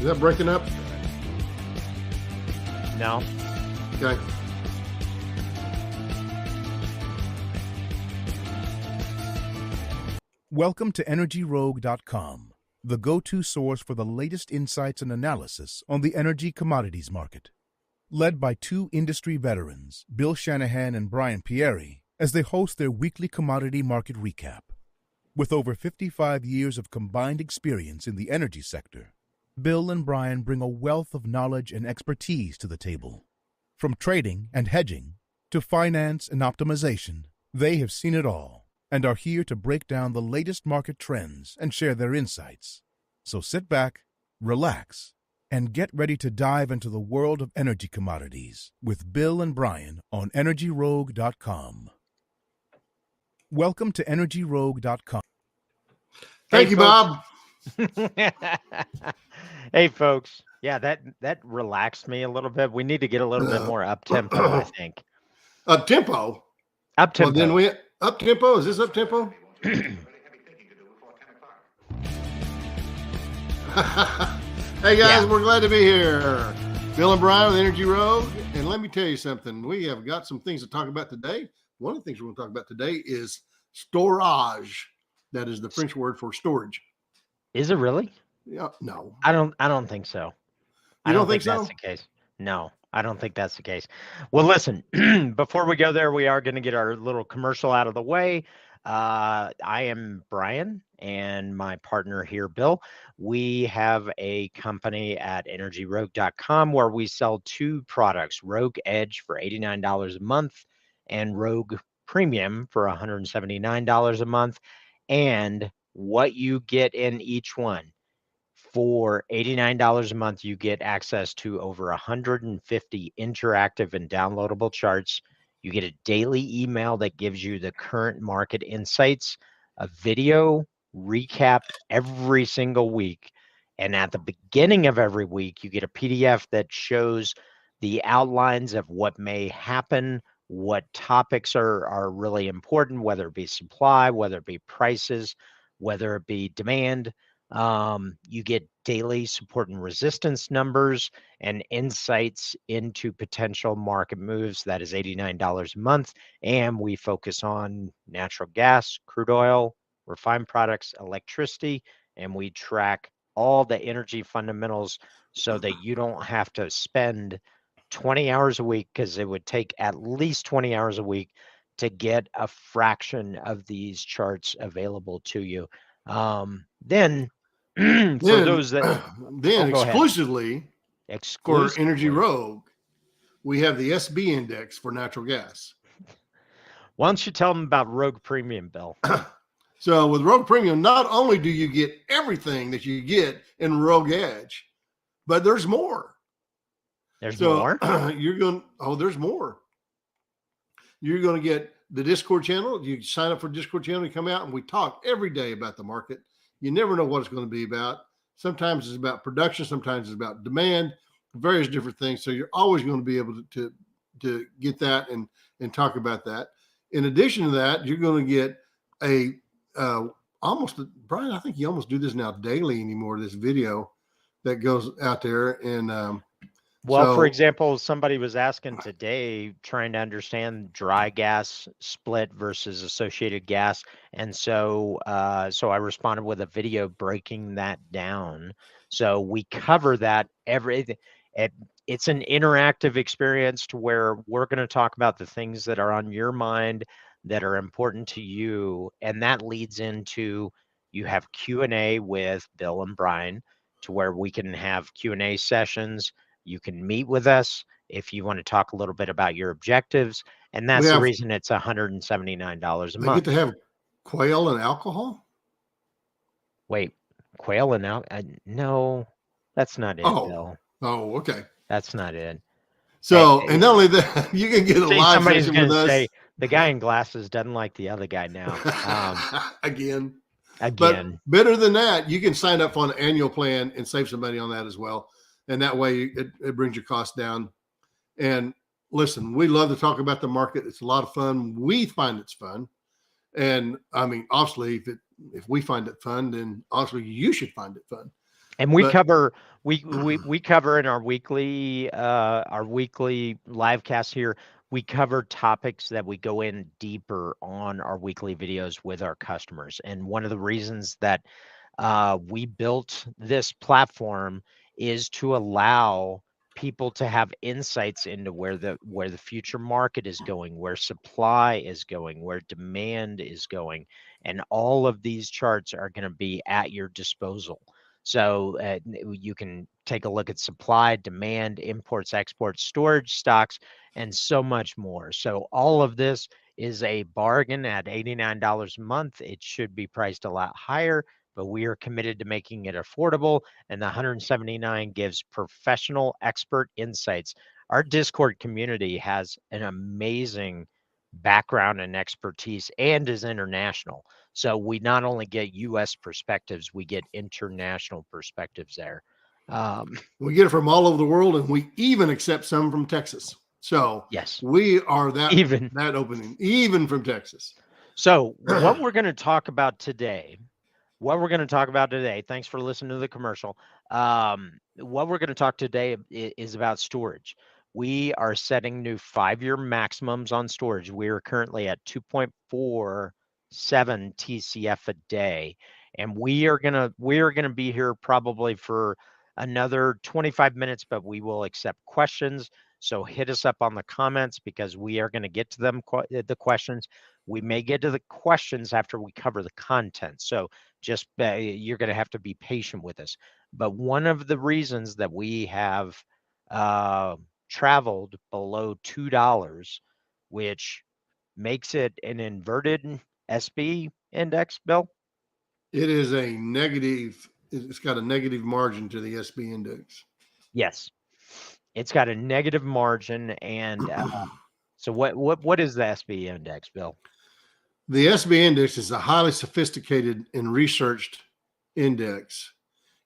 Is that breaking up? No. Okay. Welcome to EnergyRogue.com, the go-to source for the latest insights and analysis on the energy commodities market. Led by two industry veterans, Bill Shanahan and Brian Pieri, as they host their weekly commodity market recap. With over 55 years of combined experience in the energy sector, Bill and Brian bring a wealth of knowledge and expertise to the table. From trading and hedging to finance and optimization, they have seen it all and are here to break down the latest market trends and share their insights. So sit back, relax, and get ready to dive into the world of energy commodities with Bill and Brian on EnergyRogue.com. Welcome to EnergyRogue.com. Thank you, Bob. Hey, folks. Yeah, that relaxed me a little bit. We need to get a little bit more up-tempo, I think. Up-tempo? Up-tempo. Well, then up-tempo? Is this up-tempo? Hey, guys, we're glad to be here. Bill and Brian with Energy Rogue. And let me tell you something. We have got some things to talk about today. One of the things we're going to talk about today is storage. That is the French word for storage. Is it really? Yeah, no. I don't think so. You don't think so? That's the case. No, I don't think that's the case. Well, listen, before we go there, we are going to get our little commercial out of the way. I am Brian and my partner here, Bill. We have a company at EnergyRogue.com where we sell two products, Rogue Edge for $89 a month and Rogue Premium for $179 a month. And what you get in each one. For $89 a month, you get access to over 150 interactive and downloadable charts. You get a daily email that gives you the current market insights, a video recap every single week. And at the beginning of every week, you get a PDF that shows the outlines of what may happen, what topics are really important, whether it be supply, whether it be prices, whether it be demand. You get daily support and resistance numbers and insights into potential market moves. That is $89 a month. And we focus on natural gas, crude oil, refined products, electricity, and we track all the energy fundamentals so that you don't have to spend 20 hours a week, because it would take at least 20 hours a week to get a fraction of these charts available to you. Then those that exclusively for Energy exclusively. Rogue, we have the SB index for natural gas. Why don't you tell them about Rogue Premium, Bill? So with Rogue Premium, not only do you get everything that you get in Rogue Edge, but there's more. There's more? There's more. You're going to get the Discord channel. You sign up for the Discord channel, you come out, and we talk every day about the market. You never know what it's going to be about. Sometimes it's about production. Sometimes it's about demand, various different things. So you're always going to be able to get that and talk about that. In addition to that, you're going to get Brian, I think you almost do this now daily anymore, this video that goes out there. And for example, somebody was asking today, trying to understand dry gas split versus associated gas. And so I responded with a video breaking that down. So we cover that it's an interactive experience to where we're going to talk about the things that are on your mind that are important to you. And that leads into, you have Q&A with Bill and Brian to where we can have Q&A sessions. You can meet with us if you want to talk a little bit about your objectives. And that's the reason it's $179 a month. They get to have quail and alcohol? Wait, quail and alcohol? No, that's not it, Bill. Oh, okay. That's not it. So, and not only that, you can get a live session with us. Say, the guy in glasses doesn't like the other guy now. Again. But better than that, you can sign up on an annual plan and save some money on that as well. And that way it brings your costs down. And listen, we love to talk about the market. It's a lot of fun. We find it's fun. And I mean, obviously, if we find it fun, then obviously you should find it fun. And we But cover we cover in our weekly live cast here. We cover topics that we go in deeper on our weekly videos with our customers. And one of the reasons that we built this platform is to allow people to have insights into where the future market is going, where supply is going, where demand is going, and all of these charts are going to be at your disposal. So you can take a look at supply, demand, imports, exports, storage, stocks, and so much more. So all of this is a bargain at $89 a month. It should be priced a lot higher, but we are committed to making it affordable, and the 179 gives professional expert insights. Our Discord community has an amazing background and expertise and is international. So we not only get US perspectives, we get international perspectives there. we get it from all over the world, and we even accept some from Texas. So Yes, we are that even opening, even from Texas. so what we're going to talk about today thanks for listening to the commercial. What we're going to talk today is about storage. We are setting new 5-year maximums on storage. We are currently at 2.47 TCF a day, and we are gonna be here probably for another 25 minutes, but we will accept questions. So hit us up on the comments because we are going to get to them the questions. We may get to the questions after we cover the content. So just you're going to have to be patient with us. But one of the reasons that we have traveled below $2, which makes it an inverted SB index, Bill? It is a negative. It's got a negative margin to the SB index. Yes, it's got a negative margin. And so what is the SB index, Bill? The SB index is a highly sophisticated and researched index.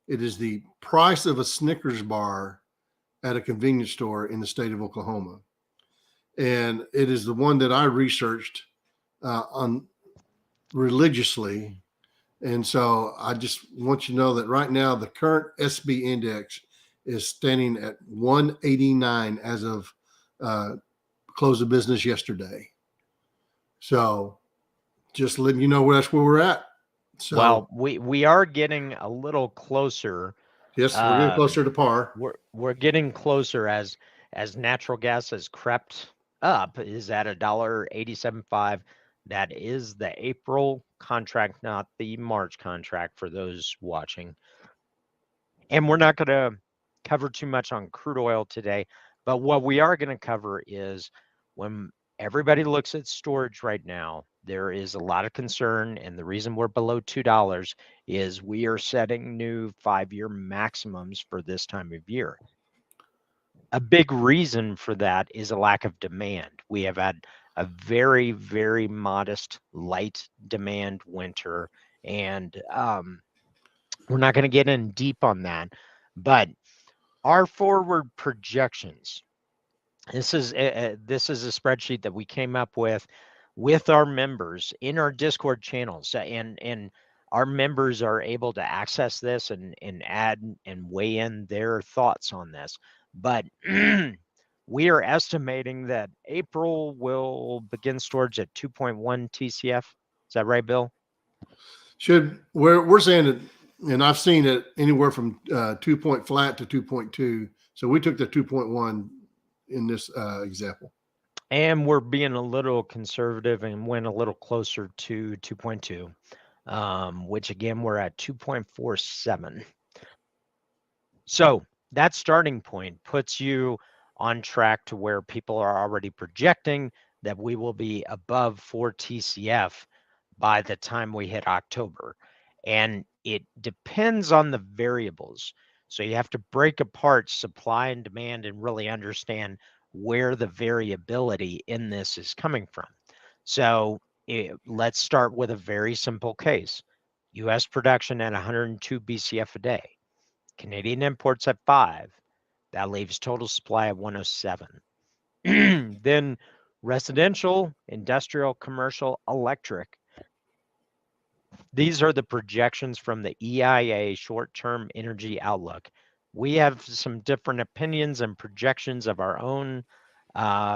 It is the price of a Snickers bar at a convenience store in the state of Oklahoma. And it is the one that I researched on religiously. And so I just want you to know that right now the current SB index is standing at 189 as of close of business yesterday. So just letting you know that's where we're at. So, well, we are getting a little closer. Yes, we're getting closer to par. We're getting closer as natural gas has crept up, is at $1.87.5. That is the April contract, not the March contract for those watching. And we're not going to cover too much on crude oil today, but what we are going to cover is when everybody looks at storage right now, there is a lot of concern. And the reason we're below $2 is we are setting new 5-year maximums for this time of year. A big reason for that is a lack of demand. We have had a very, very modest light demand winter, and we're not going to get in deep on that, but our forward projections. This is a spreadsheet that we came up with our members in our Discord channels, and our members are able to access this and add and weigh in their thoughts on this. But we are estimating that April will begin storage at 2.1 TCF. Is that right, Bill? We're saying it, and I've seen it anywhere from 2 point flat to 2.2. So we took the 2.1 in this example. And we're being a little conservative and went a little closer to 2.2, which again, we're at 2.47. So that starting point puts you on track to where people are already projecting that we will be above 4 TCF by the time we hit October. And it depends on the variables. So you have to break apart supply and demand and really understand where the variability in this is coming from. So let's start with a very simple case. US production at 102 BCF a day. Canadian imports at 5. That leaves total supply at 107. Then residential, industrial, commercial, electric. These are the projections from the EIA short-term energy outlook. We have some different opinions and projections of our own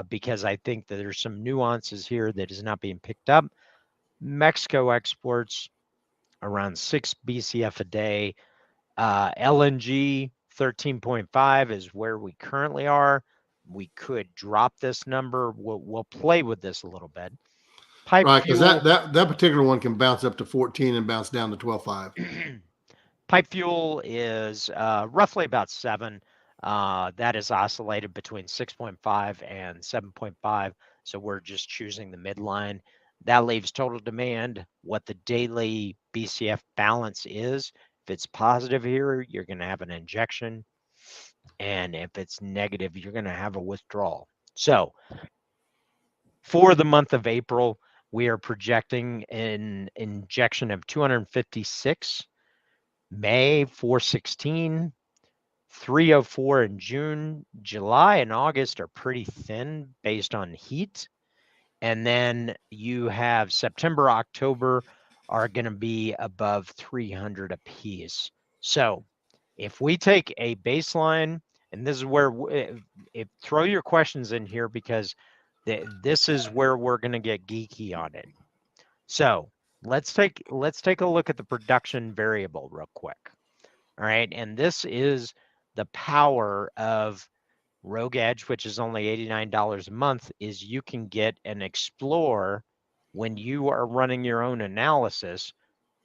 because I think that there's some nuances here that is not being picked up. Mexico exports around 6 BCF a day. LNG 13.5 is where we currently are. We could drop this number. We'll play with this a little bit. Pipe Right, because fuel. that particular one can bounce up to 14 and bounce down to 12.5. Pipe fuel is roughly about 7. That is oscillated between 6.5 and 7.5. So we're just choosing the midline. That leaves total demand, what the daily BCF balance is. If it's positive here, you're going to have an injection. And if it's negative, you're going to have a withdrawal. So for the month of April, we are projecting an injection of 256. May 416, 304 in June. July and August are pretty thin based on heat. And then you have September, October are going to be above 300 apiece. So if we take a baseline, and this is where throw your questions in here because this is where we're going to get geeky on it. So let's take a look at the production variable real quick. All right, and this is the power of Rogue Edge, which is only $89 a month, is you can get and explore when you are running your own analysis.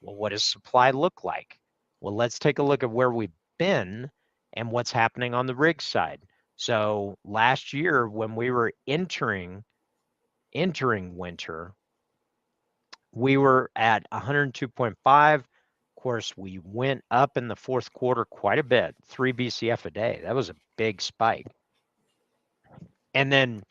Well, what does supply look like? Well, let's take a look at where we've been and what's happening on the rig side. So last year when we were entering winter, we were at 102.5. Of course, we went up in the fourth quarter quite a bit, 3 BCF a day. That was a big spike. And then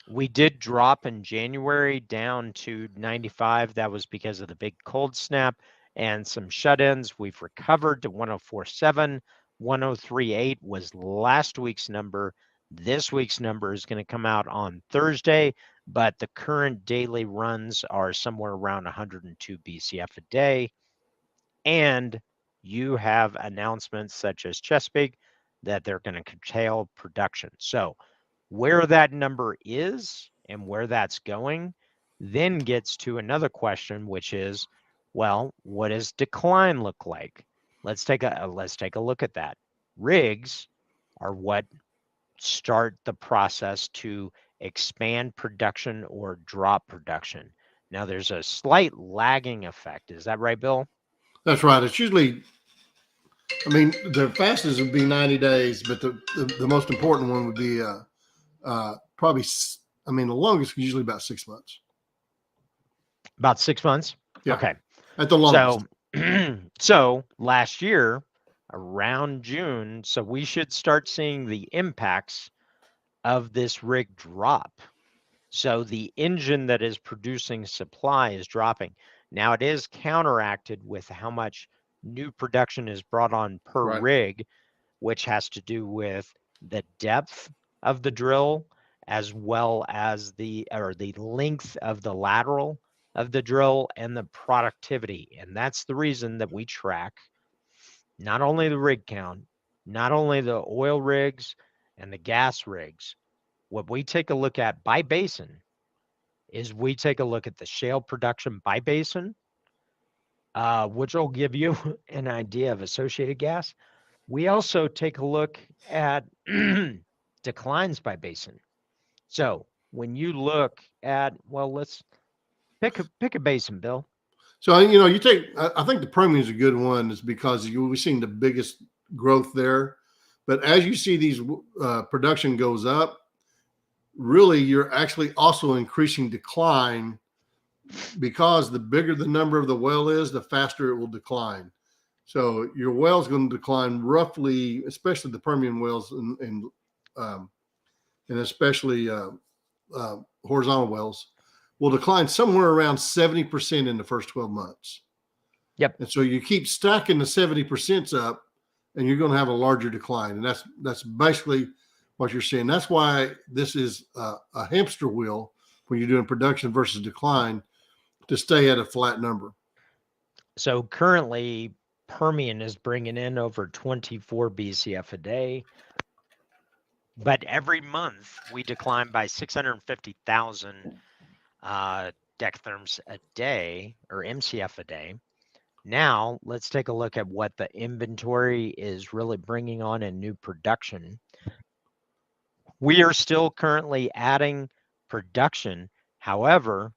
we did drop in January down to 95. That was because of the big cold snap and some shut-ins. We've recovered to 104.7. 103.8 was last week's number. This week's number is going to come out on Thursday, but the current daily runs are somewhere around 102 BCF a day. And you have announcements such as Chesapeake that they're going to curtail production. So where that number is and where that's going then gets to another question, which is, well, what does decline look like? Let's take a look at that. Rigs are what start the process to expand production or drop production. Now there's a slight lagging effect. Is that right, Bill? That's right. It's usually, I mean, the fastest would be 90 days, but the most important one would be probably, I mean, the longest is usually about 6 months. About 6 months? Yeah. Okay. At the longest. So last year, around June, so we should start seeing the impacts of this rig drop. So the engine that is producing supply is dropping. Now it is counteracted with how much new production is brought on per rig, which has to do with the depth of the drill as well as the length of the lateral of the drill and the productivity. And that's the reason that we track not only the rig count, not only the oil rigs and the gas rigs. What we take a look at by basin is we take a look at the shale production by basin, which will give you an idea of associated gas. We also take a look at declines by basin. So when you look at, well, let's pick a basin, Bill. So, you know, I think the Permian is a good one is because we've seen the biggest growth there. But as you see these production goes up, really you're actually also increasing decline because the bigger the number of the well is, the faster it will decline. So your well's going to decline roughly, especially the Permian wells and especially horizontal wells, will decline somewhere around 70% in the first 12 months. Yep. And so you keep stacking the 70% up, and you're going to have a larger decline. And that's basically what you're seeing. That's why this is a hamster wheel when you're doing production versus decline to stay at a flat number. So currently, Permian is bringing in over 24 BCF a day. But every month, we decline by 650,000 decatherms a day or MCF a day. Now, let's take a look at what the inventory is really bringing on in new production. We are still currently adding production. However,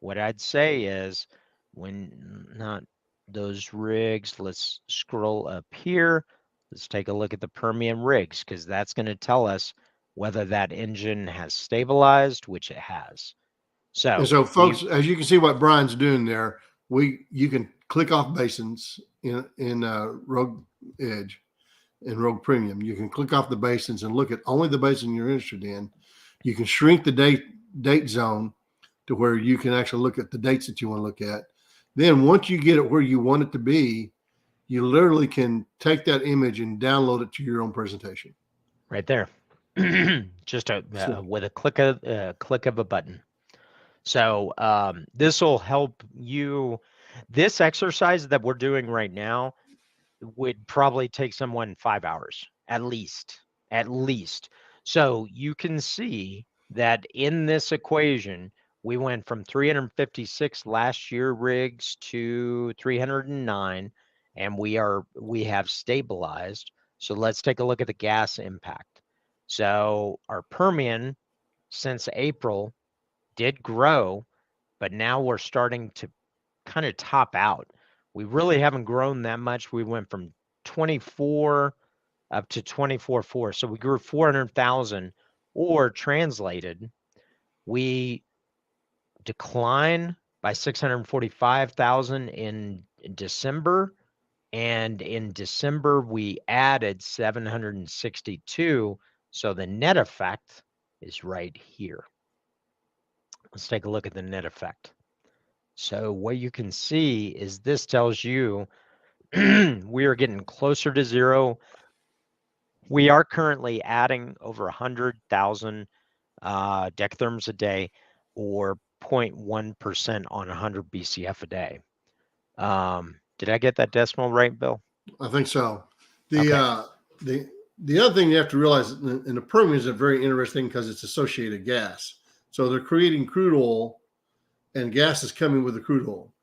what I'd say is when not those rigs, let's scroll up here. Let's take a look at the Permian rigs because that's going to tell us whether that engine has stabilized, which it has. And So, so, folks, as you can see what Brian's doing there, you can click off basins in Rogue Edge and Rogue Premium. You can click off the basins and look at only the basin you're interested in. You can shrink the date zone to where you can actually look at the dates that you want to look at. Then once you get it where you want it to be, you literally can take that image and download it to your own presentation. right there, just with a click of a button. So this will help you. This exercise that we're doing right now would probably take someone 5 hours at least. So you can see that in this equation, we went from 356 last year rigs to 309, and we have stabilized. So let's take a look at the gas impact. So our Permian since April did grow, but now we're starting to kind of top out. We really haven't grown that much. We went from 24 up to 24.4. So we grew 400,000, or translated, we decline by 645,000 in December. And in December, we added 762. So the net effect is right here. Let's take a look at the net effect. So what you can see is this tells you we are getting closer to zero. We are currently adding over 100,000 decatherms a day, or 0.1% on 100 BCF a day. Did I get that decimal right, Bill? I think so. The other thing you have to realize in the Permian is very interesting because it's associated gas. So they're creating crude oil, and gas is coming with the crude oil.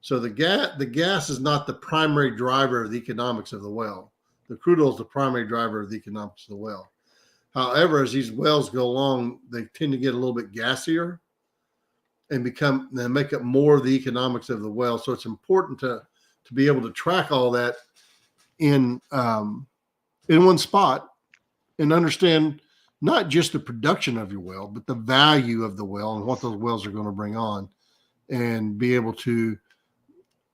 So the gas is not the primary driver of the economics of the well. The crude oil is the primary driver of the economics of the well. However, as these wells go along, they tend to get a little bit gassier and make up more of the economics of the well. So it's important to be able to track all that in one spot and understand not just the production of your well, but the value of the well and what those wells are going to bring on, and be able to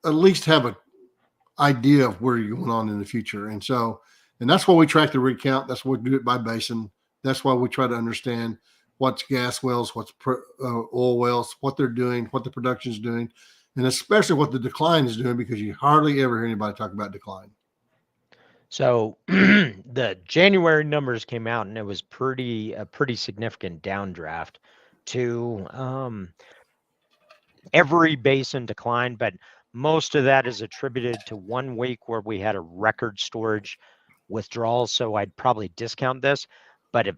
at least have an idea of where you're going on in the future. And that's why we track the rig count. That's why we do it by basin. That's why we try to understand what's gas wells, what's oil wells, what they're doing, what the production is doing, and especially what the decline is doing, because you hardly ever hear anybody talk about decline. So the January numbers came out, and it was a pretty significant downdraft to every basin decline, but most of that is attributed to 1 week where we had a record storage withdrawal. So I'd probably discount this, but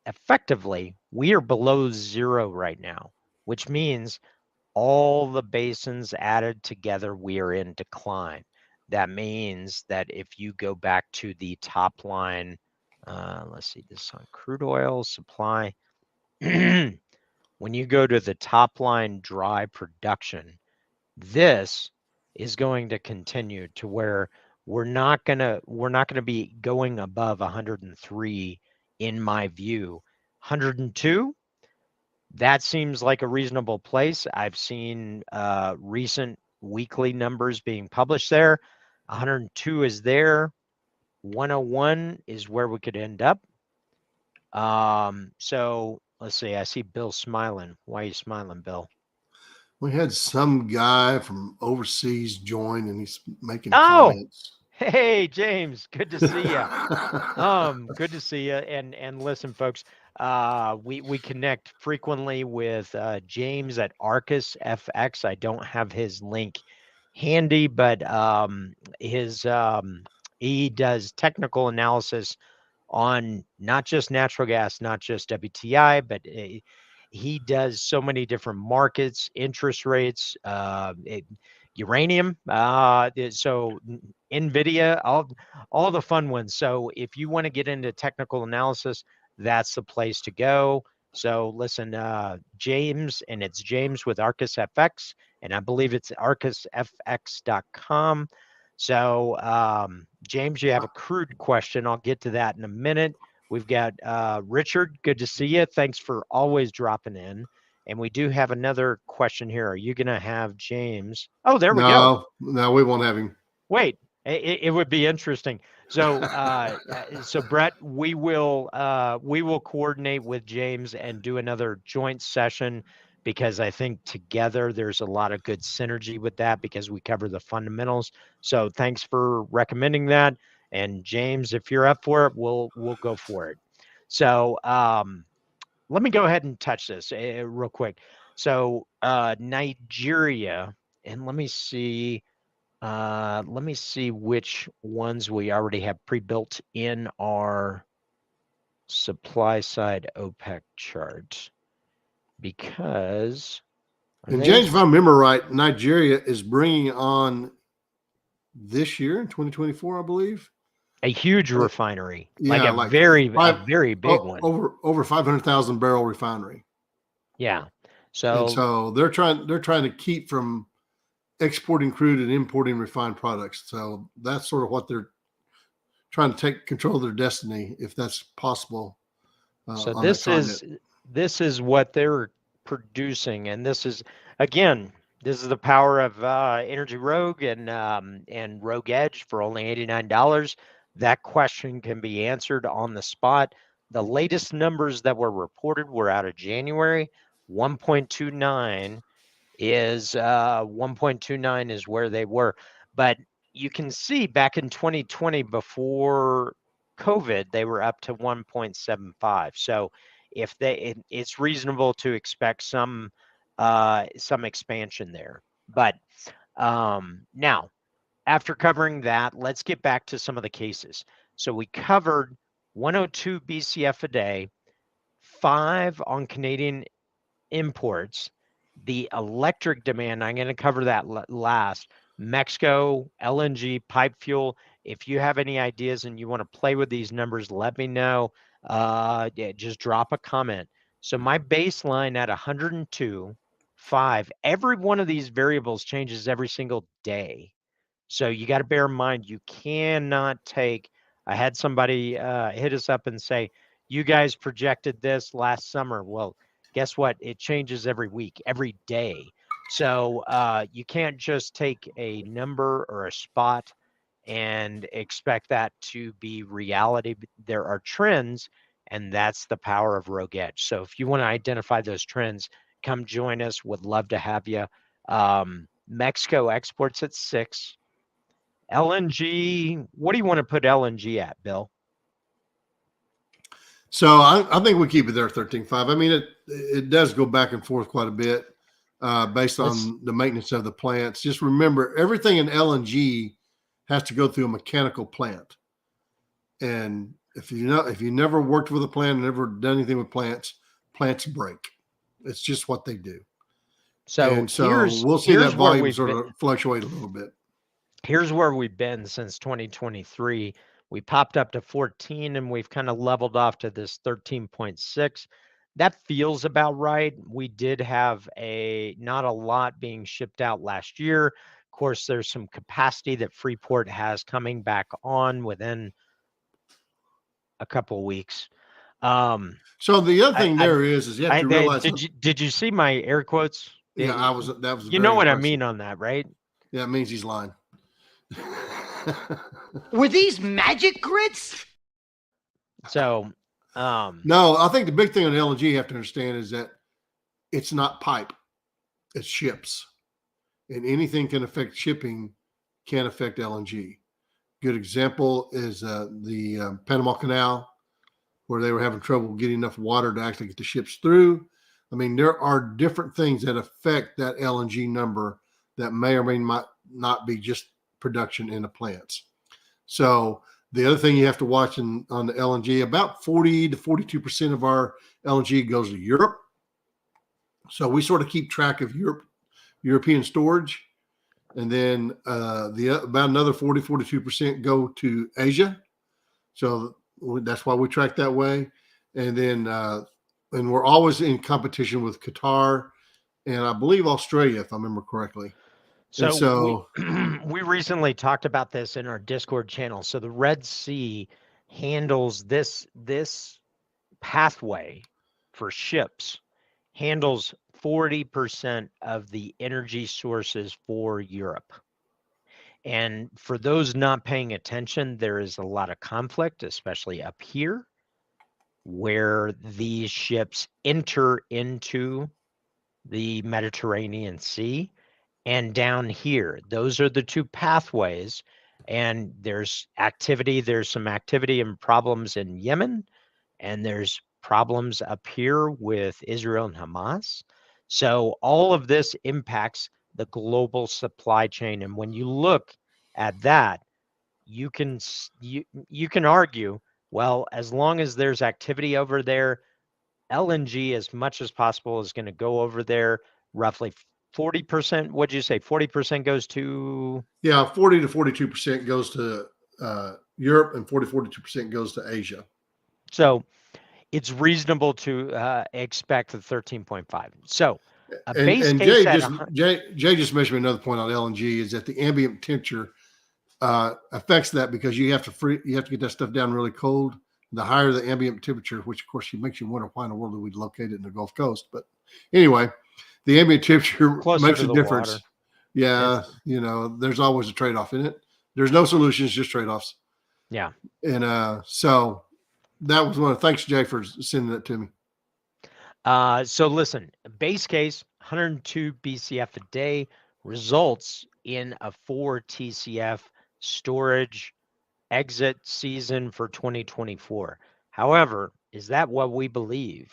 effectively we are below zero right now, which means all the basins added together, we are in decline. That means that if you go back to the top line, let's see this on crude oil supply. When you go to the top line dry production, this is going to continue to where we're not gonna be going above 103 in my view. 102, that seems like a reasonable place. I've seen recent weekly numbers being published there. 102 is there. 101 is where we could end up. So let's see. I see Bill smiling. Why are you smiling, Bill? We had some guy from overseas join, and he's making comments. Hey, James, good to see you. Good to see you. And listen, folks, we connect frequently with James at Arcus FX. I don't have his link handy, but he does technical analysis on not just natural gas, not just WTI, but he does so many different markets, interest rates, uranium, so NVIDIA, all the fun ones. So if you want to get into technical analysis, that's the place to go. So listen, James, and it's James with Arcus FX, and I believe it's arcusfx.com. So, James, you have a crude question. I'll get to that in a minute. We've got Richard. Good to see you. Thanks for always dropping in. And we do have another question here. Are you going to have James? Oh, there we go. No, we won't have him. Wait, it would be interesting. So, so Brett, we will coordinate with James and do another joint session, because I think together there's a lot of good synergy with that, because we cover the fundamentals. So thanks for recommending that. And James, if you're up for it, we'll go for it. So let me go ahead and touch this real quick. So Nigeria, and let me see which ones we already have pre-built in our supply side OPEC chart, because and James, if I remember right, Nigeria is bringing on this year in 2024, I believe, a huge refinery, yeah, like a very big one, over 500,000 barrel refinery. Yeah. And so they're trying to keep from exporting crude and importing refined products. So that's sort of what they're trying to take control of their destiny, if that's possible. So this is what they're producing, and this is, again, this is the power of Energy Rogue and Rogue Edge for only $89. That question can be answered on the spot. The latest numbers that were reported were out of January. 1.29 is where they were, but you can see back in 2020, before COVID, they were up to 1.75. So if it's reasonable to expect some expansion there. But now, after covering that, let's get back to some of the cases. So we covered 102 BCF a day, 5 on Canadian imports. The electric demand, I'm going to cover that last. Mexico, LNG, pipe fuel. If you have any ideas and you want to play with these numbers, let me know. Yeah, just drop a comment. So my baseline at 102.5, every one of these variables changes every single day. So you got to bear in mind, you cannot take, I had somebody hit us up and say, you guys projected this last summer. Well, guess what? It changes every week, every day. So you can't just take a number or a spot and expect that to be reality. There are trends, and that's the power of Rogue Edge. So if you want to identify those trends, come join us. Would love to have you. Mexico exports at 6. LNG, what do you want to put LNG at, Bill? So I think we keep it there, 13.5. I mean, it does go back and forth quite a bit based on the maintenance of the plants. Just remember, everything in LNG has to go through a mechanical plant. And if you never worked with a plant, never done anything with plants break. It's just what they do. So we'll see that volume sort of fluctuate a little bit. Here's where we've been since 2023. We popped up to 14 and we've kind of leveled off to this 13.6. That feels about right. We did have not a lot being shipped out last year. Of course, there's some capacity that Freeport has coming back on within a couple of weeks. So the other thing is you have to realize. Did you see my air quotes? Yeah, that was. You know what I mean on that, right? Yeah, it means he's lying. Were these magic grits? So, no, I think the big thing on LNG you have to understand is that it's not pipe, it's ships, and anything can affect shipping, can affect LNG. Good example is the Panama Canal, where they were having trouble getting enough water to actually get the ships through. I mean, there are different things that affect that LNG number that may or may not be just production in the plants. So the other thing you have to watch on the LNG, about 40 to 42% of our LNG goes to Europe. So we sort of keep track of European storage. And then about another 42% go to Asia. So that's why we track that way. And then and we're always in competition with Qatar and I believe Australia, if I remember correctly. So we recently talked about this in our Discord channel. So the Red Sea handles this pathway for ships, handles 40% of the energy sources for Europe. And for those not paying attention, there is a lot of conflict, especially up here, where these ships enter into the Mediterranean Sea. And down here, those are the two pathways. And there's some activity and problems in Yemen, and there's problems up here with Israel and Hamas. So all of this impacts the global supply chain. And when you look at that, you can argue, well, as long as there's activity over there, LNG as much as possible is going to go over there. Roughly 40%. What'd you say? 40% goes to? Yeah, 40 to 42% goes to Europe, and 42% goes to Asia. So it's reasonable to expect the 13.5. So a base and case Jay just mentioned another point on LNG is that the ambient temperature affects that because you have to get that stuff down really cold. The higher the ambient temperature, which of course makes you wonder why in the world we'd locate it in the Gulf Coast. But anyway, the ambient temperature makes a difference. Water. Yeah, there's always a trade-off in it. There's no solutions, just trade-offs. Yeah. And so that was one. Thanks, Jay, for sending that to me. So listen, base case 102 BCF a day results in a 4 TCF storage exit season for 2024. However, is that what we believe?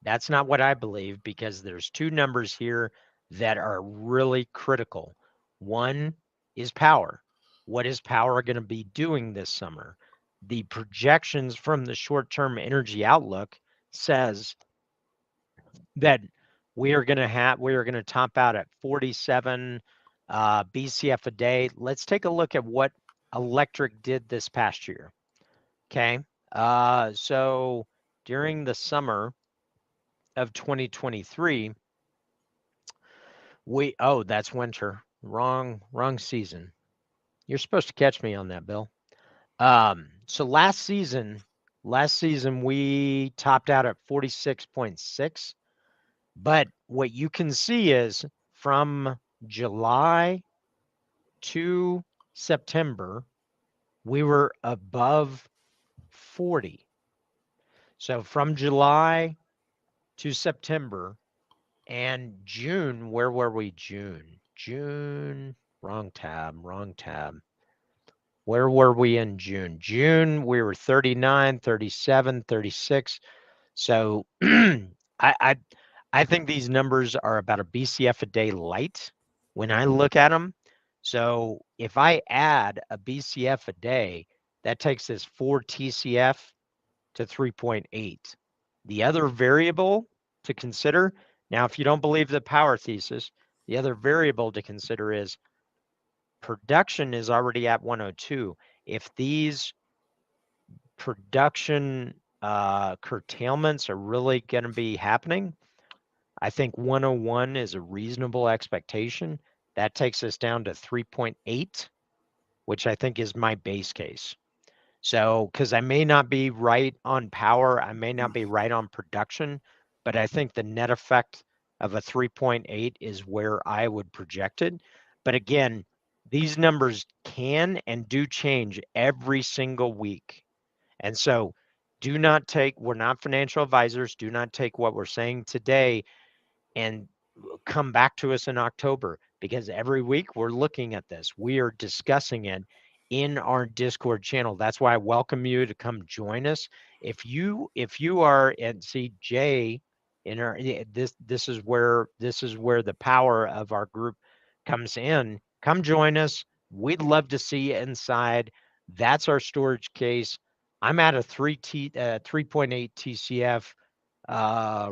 That's not what I believe, because there's two numbers here that are really critical. One is power. What is power going to be doing this summer? The projections from the short-term energy outlook says that we are going to top out at 47 BCF a day. Let's take a look at what electric did this past year. Okay. So during the summer of 2023, that's winter. Wrong season. You're supposed to catch me on that, Bill. So last season we topped out at 46.6. But what you can see is from July to September, we were above 40. So from July to September and June, where were we? June, wrong tab. Where were we in June? June, we were 39, 37, 36. So I think these numbers are about a BCF a day light when I look at them. So if I add a BCF a day, that takes this 4 TCF to 3.8. The other variable to consider, now if you don't believe the power thesis, the other variable to consider is production is already at 102. If these production curtailments are really going to be happening, I think 101 is a reasonable expectation. That takes us down to 3.8, which I think is my base case. So, because I may not be right on power, I may not be right on production, but I think the net effect of a 3.8 is where I would project it. But again, these numbers can and do change every single week. And so we're not financial advisors, do not take what we're saying today and come back to us in October, because every week we're looking at this. We are discussing it in our Discord channel. That's why I welcome you to come join us. If you are, and see Jay in our this is where the power of our group comes in. Come join us. We'd love to see you inside. That's our storage case. I'm at a 3.8 TCF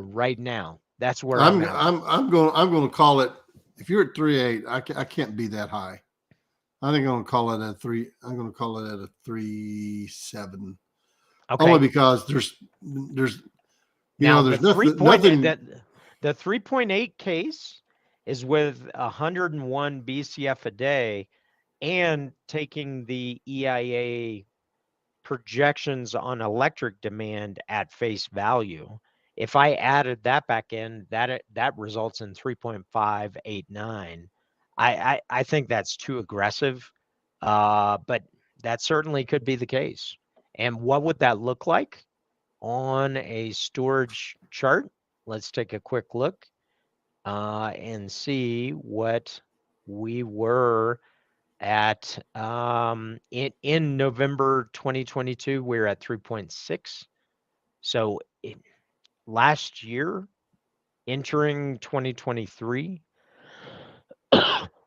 right now. That's where I'm at. I'm going to call it. If you're at 3.8, I can't be that high. I think I'm going to call it at 3. I'm going to call it at a 3.7. Okay. Only because there's Now, there's the nothing. The 3.8 case is with 101 BCF a day and taking the EIA projections on electric demand at face value. If I added that back in, that results in 3.589. I think that's too aggressive, but that certainly could be the case. And what would that look like on a storage chart? Let's take a quick look and see what we were at in November 2022. We're at 3.6. So last year, entering 2023,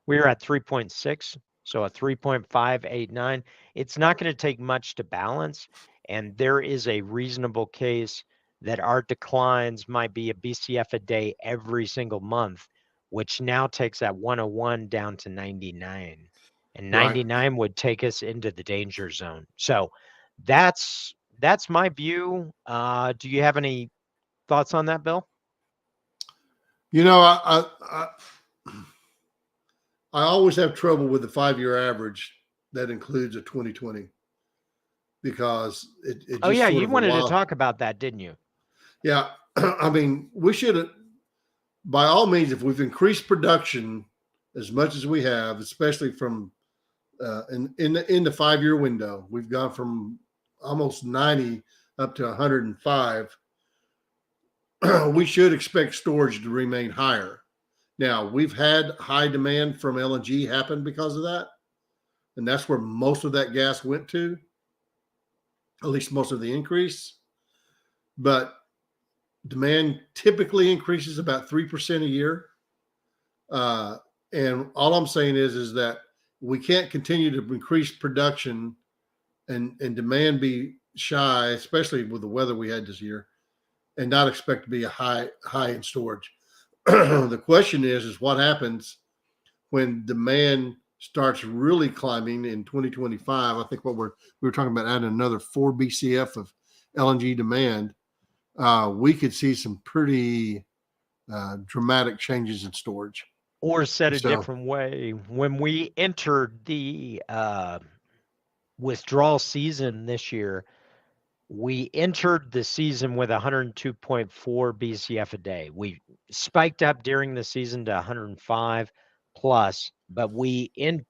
we were at 3.6. So a 3.589. It's not going to take much to balance. And there is a reasonable case that our declines might be a BCF a day every single month, which now takes that 101 down to 99. And 99 would take us into the danger zone. So that's my view. Do you have any thoughts on that, Bill? I always have trouble with the 5-year average that includes a 2020 because it just you wanted to talk about that, didn't you? Yeah. I mean, we should, by all means, if we've increased production as much as we have, especially from in the 5-year window, we've gone from almost 90 up to 105. We should expect storage to remain higher. Now, we've had high demand from LNG happen because of that. And that's where most of that gas went to, at least most of the increase. But demand typically increases about 3% a year. And all I'm saying is that we can't continue to increase production and demand be shy, especially with the weather we had this year, and not expect to be a high in storage. The question is what happens when demand starts really climbing in 2025? I think we were talking about adding another 4 BCF of LNG demand. We could see some pretty dramatic changes in storage. Or said a different way, when we entered the withdrawal season this year, we entered the season with 102.4 BCF a day. We spiked up during the season to 105 plus, but we entered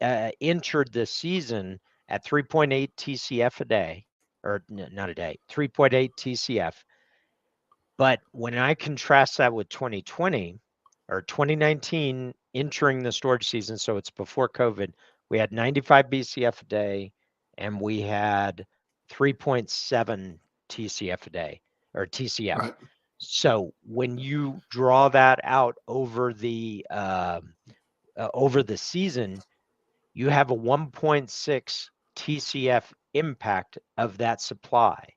the season at 3.8 TCF a day, or not a day, 3.8 TCF. But when I contrast that with 2020 or 2019 entering the storage season, so it's before COVID, we had 95 BCF a day and we had 3.7 TCF a day or TCF. Right. So when you draw that out over the season, you have a 1.6 TCF impact of that supply.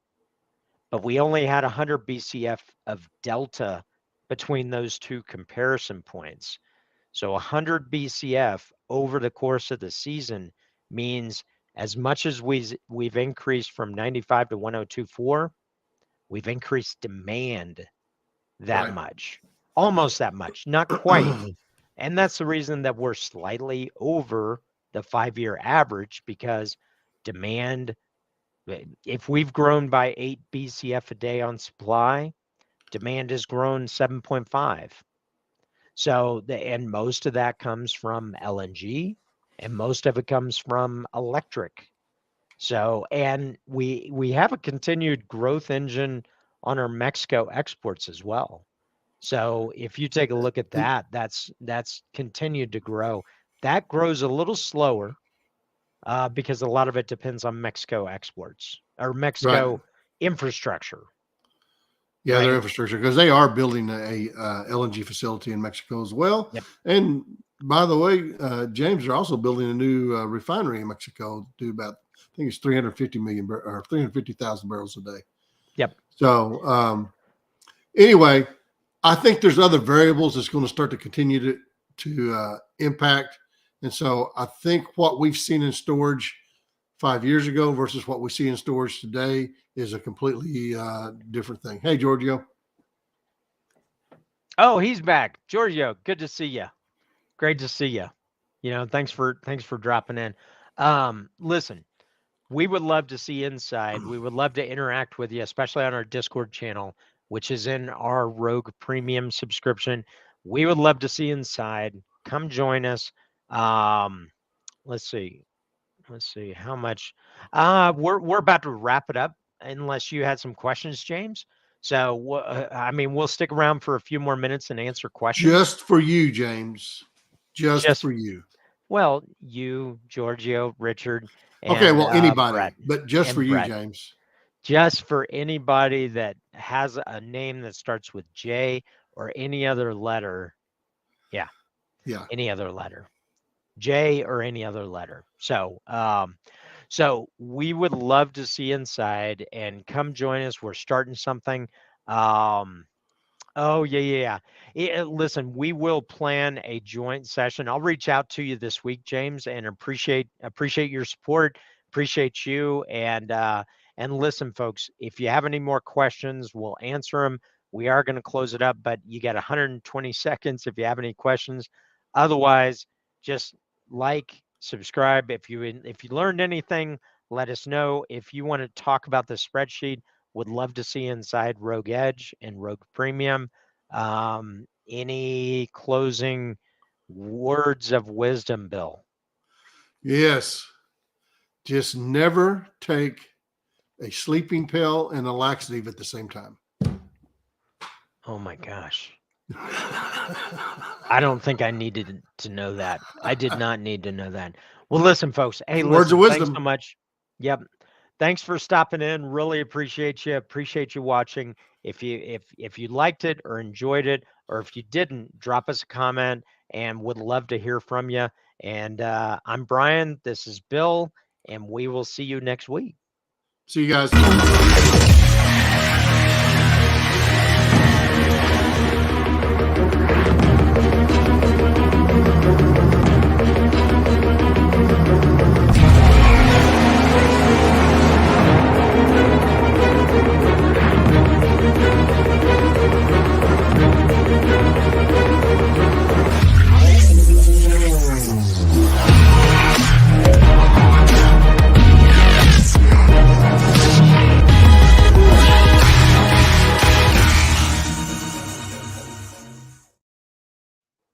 But we only had 100 BCF of delta between those two comparison points. So 100 BCF over the course of the season means as much as we've increased from 95 to 102.4, we've increased demand that much, almost that much, not quite. And that's the reason that we're slightly over the 5-year average, because demand, if we've grown by 8 BCF a day on supply, demand has grown 7.5. So and most of that comes from LNG, and most of it comes from electric. So, and we have a continued growth engine on our Mexico exports as well. So if you take a look at that, that's continued to grow. That grows a little slower because a lot of it depends on Mexico exports or Mexico infrastructure. Yeah, their infrastructure, because they are building a LNG facility in Mexico as well. Yep. And By the way, James, are also building a new refinery in Mexico to do about, I think it's 350 million or 350,000 barrels a day. Yep. So anyway, I think there's other variables that's going to start to continue to impact. And so I think what we've seen in storage 5 years ago versus what we see in storage today is a completely different thing. Hey, Giorgio. Oh, he's back. Giorgio, good to see you. Great to see you. Thanks for dropping in. Listen, we would love to see inside. We would love to interact with you, especially on our Discord channel, which is in our Rogue Premium subscription. We would love to see inside. Come join us. Let's see how much. We're about to wrap it up, unless you had some questions, James. So we'll stick around for a few more minutes and answer questions. Just for you, James. Just for you. Well, you, Giorgio, Richard. And, okay, well, anybody, Brett, but just for you, Brett. James. Just for anybody that has a name that starts with J or any other letter. Yeah. Any other letter. J or any other letter. So we would love to see inside and come join us. We're starting something. Oh, yeah. Listen, we will plan a joint session. I'll reach out to you this week, James, and appreciate your support. Appreciate you. And listen, folks, if you have any more questions, we'll answer them. We are going to close it up, but you got 120 seconds if you have any questions. Otherwise, just subscribe. If you learned anything, let us know. If you want to talk about the spreadsheet, would love to see inside Rogue Edge and Rogue Premium. Any closing words of wisdom, Bill? Yes. Just never take a sleeping pill and a laxative at the same time. Oh my gosh. I don't think I needed to know that. I did not need to know that. Well, listen, folks. Hey, words of wisdom. Thanks so much. Yep. Thanks for stopping in. Really appreciate you. Appreciate you watching. If you liked it or enjoyed it, or if you didn't, drop us a comment and would love to hear from you. And I'm Brian. This is Bill, and we will see you next week. See you guys.